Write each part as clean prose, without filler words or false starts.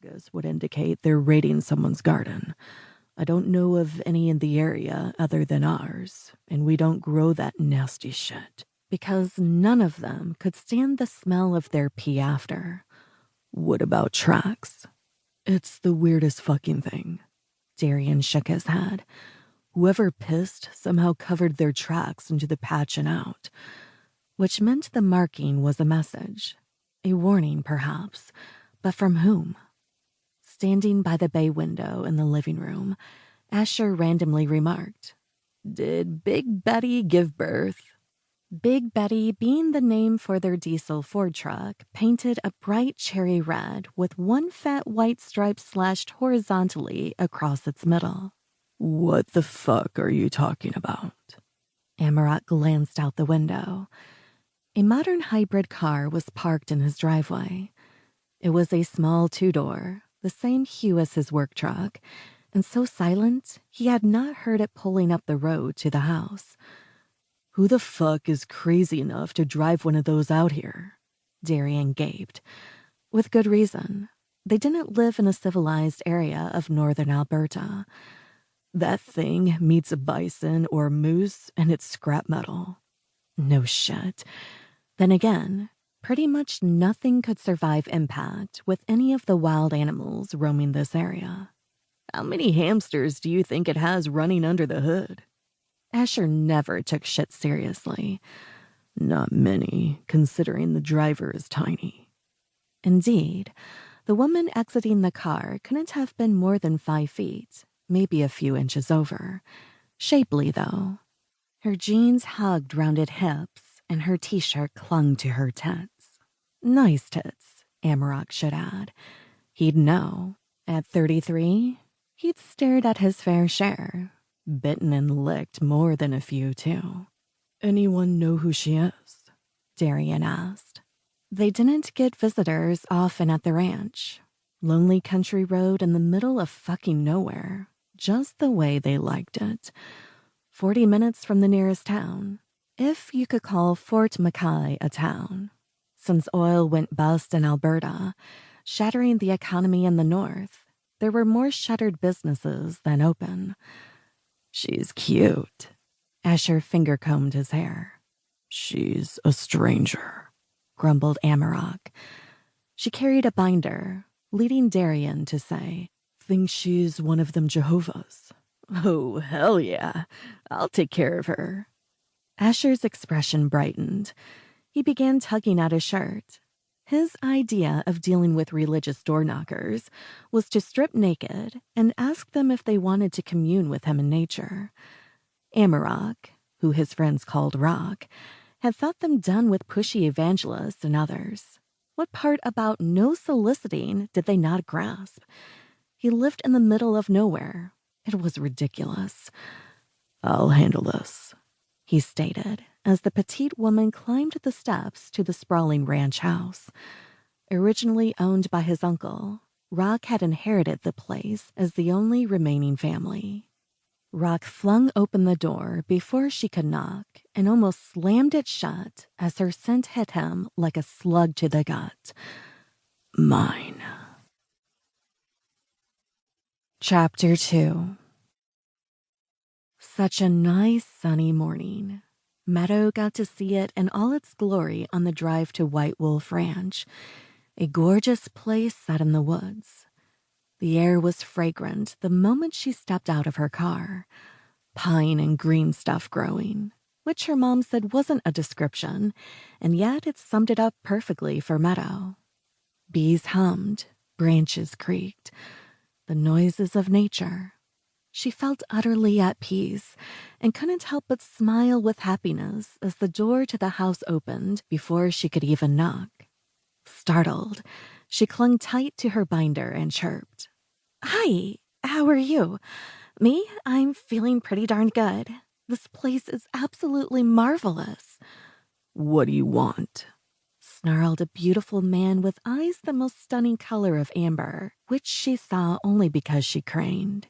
asparagus would indicate they're raiding someone's garden. I don't know of any in the area other than ours, and we don't grow that nasty shit. Because none of them could stand the smell of their pee after. What about tracks? It's the weirdest fucking thing. Darian shook his head. Whoever pissed somehow covered their tracks into the patch and out, which meant the marking was a message. A warning, perhaps, but from whom? Standing by the bay window in the living room, Asher randomly remarked, "Did Big Betty give birth?" Big Betty being the name for their diesel Ford truck, painted a bright cherry red with one fat white stripe slashed horizontally across its middle. What the fuck are you talking about? Amarok glanced out the window. A modern hybrid car was parked in his driveway. It was a small two-door, the same hue as his work truck, and so silent he had not heard it pulling up the road to the house. Who the fuck is crazy enough to drive one of those out here? Darian gaped. With good reason. They didn't live in a civilized area of northern Alberta. That thing meets a bison or moose and it's scrap metal. No shit. Then again, pretty much nothing could survive impact with any of the wild animals roaming this area. How many hamsters do you think it has running under the hood? Asher never took shit seriously. Not many, considering the driver is tiny. Indeed, the woman exiting the car couldn't have been more than 5 feet, maybe a few inches over. Shapely, though. Her jeans hugged rounded hips, and her t-shirt clung to her tits. Nice tits, Amarok should add. He'd know. At 33, he'd stared at his fair share. Bitten and licked more than a few, too. Anyone know who she is? Darian asked. They didn't get visitors often at the ranch. Lonely country road in the middle of fucking nowhere. Just the way they liked it. 40 minutes from the nearest town. If you could call Fort Mackay a town. Since oil went bust in Alberta, shattering the economy in the north, there were more shuttered businesses than open. She's cute. Asher finger-combed his hair. She's a stranger, grumbled Amarok. She carried a binder, leading Darian to say, Think she's one of them Jehovah's. Oh, hell yeah. I'll take care of her. Asher's expression brightened. He began tugging at his shirt. His idea of dealing with religious door knockers was to strip naked and ask them if they wanted to commune with him in nature. Amarok, who his friends called Rock, had thought them done with pushy evangelists and others. What part about no soliciting did they not grasp? He lived in the middle of nowhere. It was ridiculous. I'll handle this, he stated, as the petite woman climbed the steps to the sprawling ranch house. Originally owned by his uncle, Rock had inherited the place as the only remaining family. Rock flung open the door before she could knock and almost slammed it shut as her scent hit him like a slug to the gut. Mine. Chapter 2. Such a nice sunny morning. Meadow got to see it in all its glory on the drive to White Wolf Ranch, a gorgeous place set in the woods. The air was fragrant the moment she stepped out of her car. Pine and green stuff growing, which her mom said wasn't a description, and yet it summed it up perfectly for Meadow. Bees hummed, branches creaked, the noises of nature. She felt utterly at peace and couldn't help but smile with happiness as the door to the house opened before she could even knock. Startled, she clung tight to her binder and chirped. Hi, how are you? Me? I'm feeling pretty darn good. This place is absolutely marvelous. What do you want? Snarled a beautiful man with eyes the most stunning color of amber, which she saw only because she craned.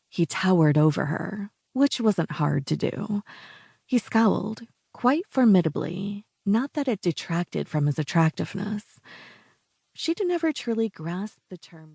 He towered over her, which wasn't hard to do. He scowled, quite formidably, not that it detracted from his attractiveness. She'd never truly grasped the term